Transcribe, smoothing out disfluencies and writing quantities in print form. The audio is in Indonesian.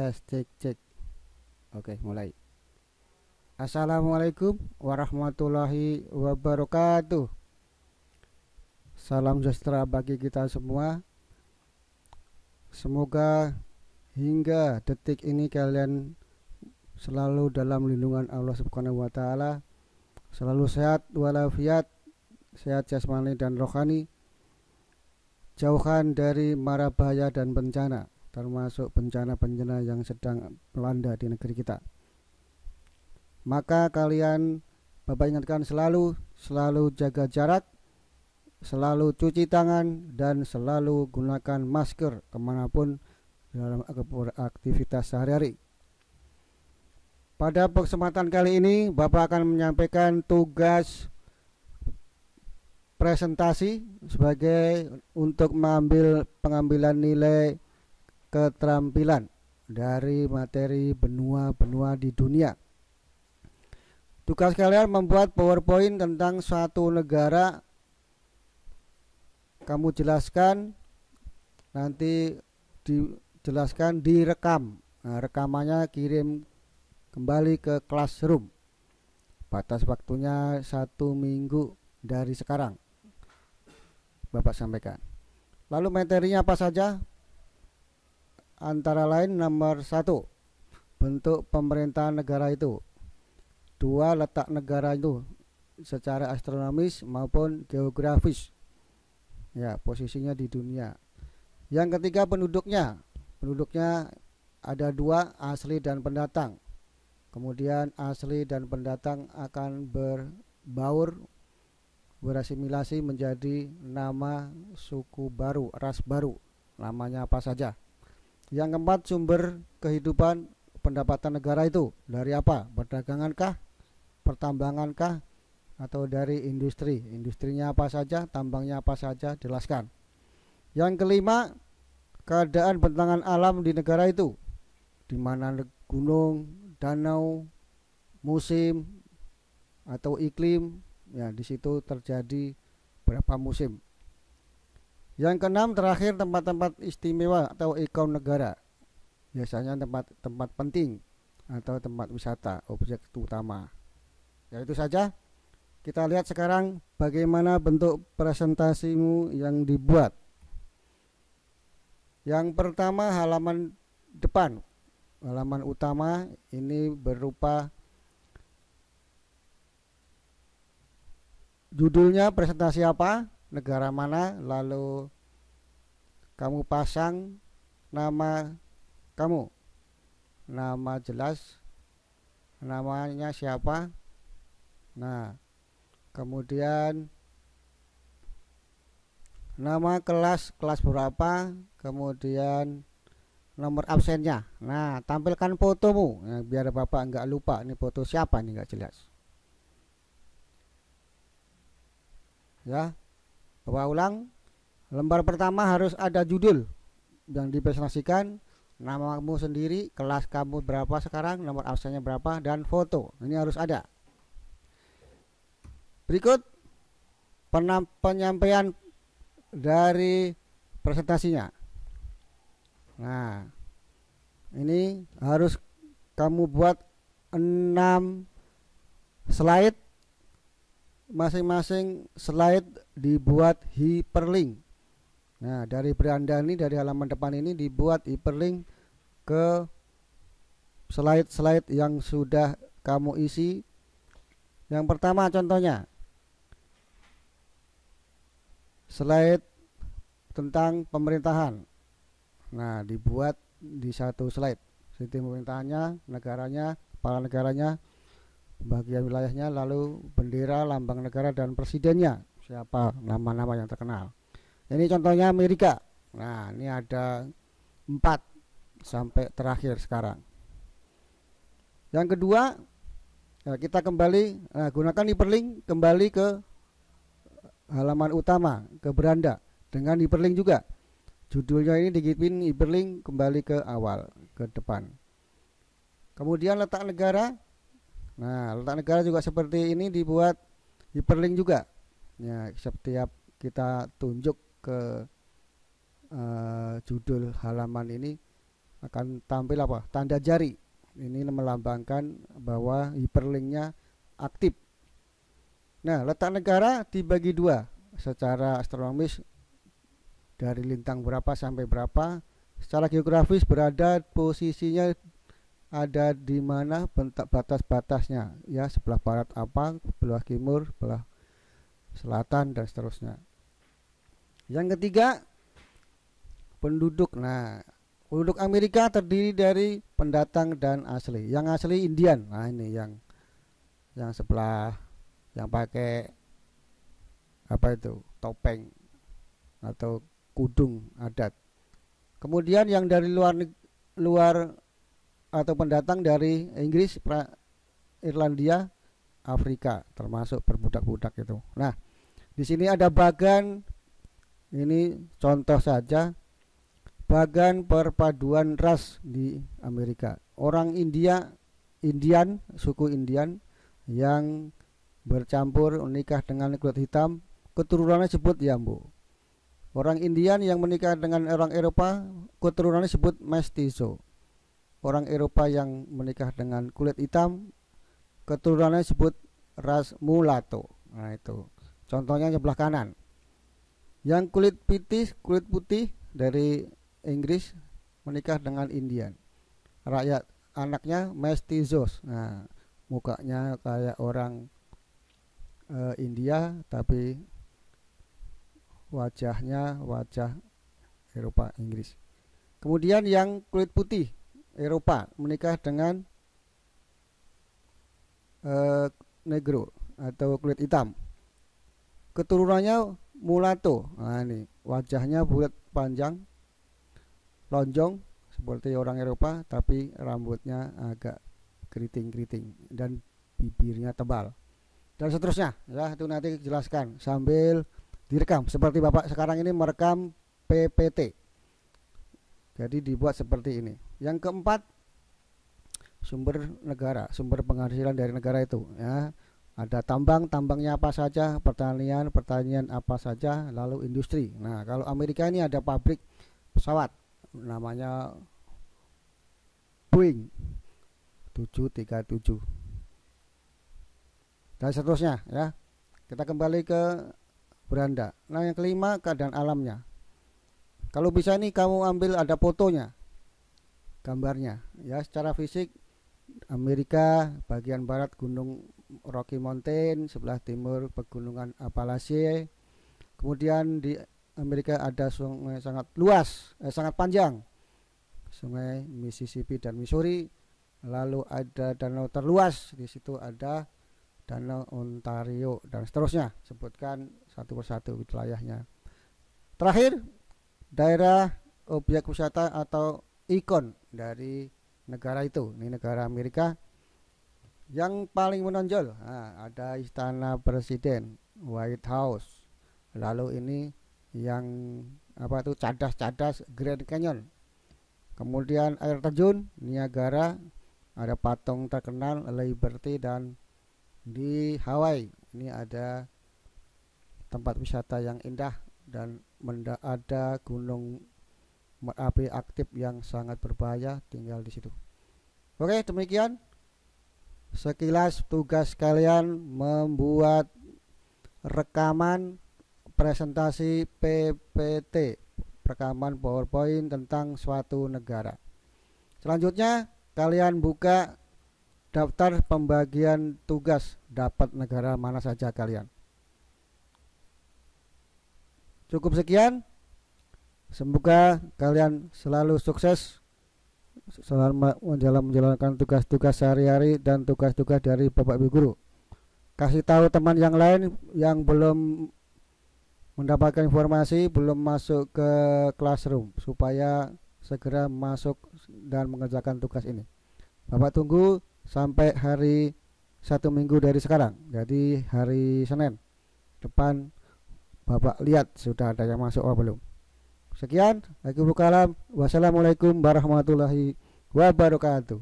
Tes cek cek. Oke, mulai. Assalamualaikum warahmatullahi wabarakatuh. Salam sejahtera bagi kita semua. Semoga hingga detik ini kalian selalu dalam lindungan Allah Subhanahu wa taala, selalu sehat walafiat, sehat jasmani dan rohani, jauhan dari mara bahaya dan bencana, termasuk bencana-bencana yang sedang melanda di negeri kita. Maka kalian Bapak ingatkan selalu jaga jarak, selalu cuci tangan, dan selalu gunakan masker kemanapun dalam aktivitas sehari-hari. Pada kesempatan kali ini Bapak akan menyampaikan tugas presentasi sebagai untuk pengambilan nilai keterampilan dari materi benua-benua di dunia. Tugas kalian membuat PowerPoint tentang suatu negara. Kamu jelaskan, nanti dijelaskan, direkam. Nah, rekamannya kirim kembali ke classroom. Batas waktunya 1 minggu dari sekarang. Bapak sampaikan. Lalu materinya apa saja? Antara lain nomor 1, bentuk pemerintahan negara itu. 2, letak negara itu secara astronomis maupun geografis. Ya, posisinya di dunia. Yang ketiga, penduduknya. Penduduknya ada 2, asli dan pendatang. Kemudian asli dan pendatang akan berbaur, berasimilasi menjadi nama suku baru, ras baru. Namanya apa saja. Yang keempat, sumber kehidupan pendapatan negara itu dari apa? Perdagangankah? Pertambangankah? Atau dari industri? Industrinya apa saja? Tambangnya apa saja? Jelaskan. Yang kelima, keadaan bentangan alam di negara itu. Di mana gunung, danau, musim atau iklim, ya di situ terjadi berapa musim. Yang keenam, terakhir, tempat-tempat istimewa atau ikon negara. Biasanya tempat-tempat penting atau tempat wisata, objek utama. Ya itu saja. Kita lihat sekarang bagaimana bentuk presentasimu yang dibuat. Yang pertama, halaman depan. Halaman utama ini berupa judulnya, presentasi apa, negara mana, lalu kamu pasang nama kamu, nama jelas, namanya siapa. Nah, kemudian nama kelas berapa, kemudian nomor absennya. Nah, tampilkan fotomu, nah, biar Bapak nggak lupa ini foto siapa, ini nggak jelas. Ya, Bapak ulang. Lembar pertama harus ada judul yang dipresentasikan, namamu sendiri, kelas kamu berapa sekarang, nomor absennya berapa, dan foto. Ini harus ada. Berikut penyampaian dari presentasinya. Nah, ini harus kamu buat 6 slide. Masing-masing slide dibuat hyperlink. Nah, dari beranda ini, dari halaman depan ini dibuat hyperlink ke slide-slide yang sudah kamu isi. Yang pertama contohnya, slide tentang pemerintahan. Nah, dibuat di satu slide. Sistem pemerintahannya, negaranya, kepala negaranya, bagian wilayahnya, lalu bendera, lambang negara, dan presidennya. Siapa nama-nama yang terkenal. Ini contohnya Amerika. Nah, ini ada 4 sampai terakhir sekarang. Yang kedua, ya kita kembali, gunakan hyperlink kembali ke halaman utama, ke beranda, dengan hyperlink juga. Judulnya ini dikirim hyperlink kembali ke awal, ke depan. Kemudian letak negara. Nah, letak negara juga seperti ini, dibuat hyperlink juga. Ya, setiap kita tunjuk ke judul halaman ini, akan tampil apa? Tanda jari. Ini melambangkan bahwa hyperlinknya aktif. Nah, letak negara dibagi dua secara astronomis dari lintang berapa sampai berapa. Secara geografis berada posisinya ada di mana bentuk batas-batasnya, ya, sebelah barat apa, sebelah timur, sebelah selatan, dan seterusnya. Yang ketiga, penduduk. Nah, penduduk Amerika terdiri dari pendatang dan asli. Yang asli Indian. Nah, ini yang sebelah yang pakai apa itu, topeng atau kudung adat. Kemudian yang dari luar atau pendatang dari Inggris, Irlandia, Afrika, termasuk berbudak-budak itu. Nah, di sini ada bagan, ini contoh saja, bagan perpaduan ras di Amerika. Orang Indian, suku Indian yang bercampur menikah dengan kulit hitam, keturunannya disebut Yambo. Orang Indian yang menikah dengan orang Eropa, keturunannya disebut mestizo. Orang Eropa yang menikah dengan kulit hitam, keturunannya disebut ras mulatto. Nah, itu contohnya sebelah kanan. Yang kulit putih dari Inggris menikah dengan Indian, rakyat, anaknya mestizos. Nah, mukanya kayak orang India, tapi wajahnya wajah Eropa, Inggris. Kemudian yang kulit putih Eropa menikah dengan negro atau kulit hitam, keturunannya mulatto. Nah, ini wajahnya bulat panjang, lonjong seperti orang Eropa, tapi rambutnya agak keriting-keriting dan bibirnya tebal, dan seterusnya. Ya, itu nanti jelaskan sambil direkam, seperti Bapak sekarang ini merekam PPT. Jadi dibuat seperti ini. Yang keempat, sumber negara, sumber penghasilan dari negara itu, ya. Ada tambangnya apa saja, pertanian apa saja, lalu industri. Nah, kalau Amerika ini ada pabrik pesawat namanya Boeing 737 dan seterusnya, ya. Kita kembali ke beranda. Nah, yang kelima, keadaan alamnya. Kalau bisa nih kamu ambil ada fotonya, gambarnya, ya. Secara fisik Amerika bagian barat Gunung Rocky Mountain, sebelah timur pegunungan Appalachia. Kemudian di Amerika ada sungai sangat luas, sangat panjang, sungai Mississippi dan Missouri. Lalu ada danau terluas, di situ ada danau Ontario, dan seterusnya. Sebutkan satu persatu wilayahnya. Terakhir, daerah objek wisata atau ikon dari negara itu. Ini negara Amerika. Yang paling menonjol, nah, ada istana presiden, White House. Lalu ini yang apa itu, cadas-cadas, Grand Canyon. Kemudian air terjun Niagara, ada patung terkenal Liberty, dan di Hawaii ini ada tempat wisata yang indah, dan ada gunung api aktif yang sangat berbahaya tinggal di situ. Oke, demikian sekilas tugas kalian membuat rekaman presentasi PPT, rekaman PowerPoint tentang suatu negara. Selanjutnya kalian buka daftar pembagian tugas, dapat negara mana saja kalian. Cukup sekian. Semoga kalian selalu sukses selama menjalankan tugas-tugas sehari-hari dan tugas-tugas dari Bapak Ibu Guru. Kasih tahu teman yang lain yang belum mendapatkan informasi, belum masuk ke classroom, supaya segera masuk dan mengerjakan tugas ini. Bapak tunggu sampai hari 1 minggu dari sekarang, jadi hari Senin depan Bapak lihat sudah ada yang masuk atau belum. Sekian, wassalamualaikum warahmatullahi wabarakatuh.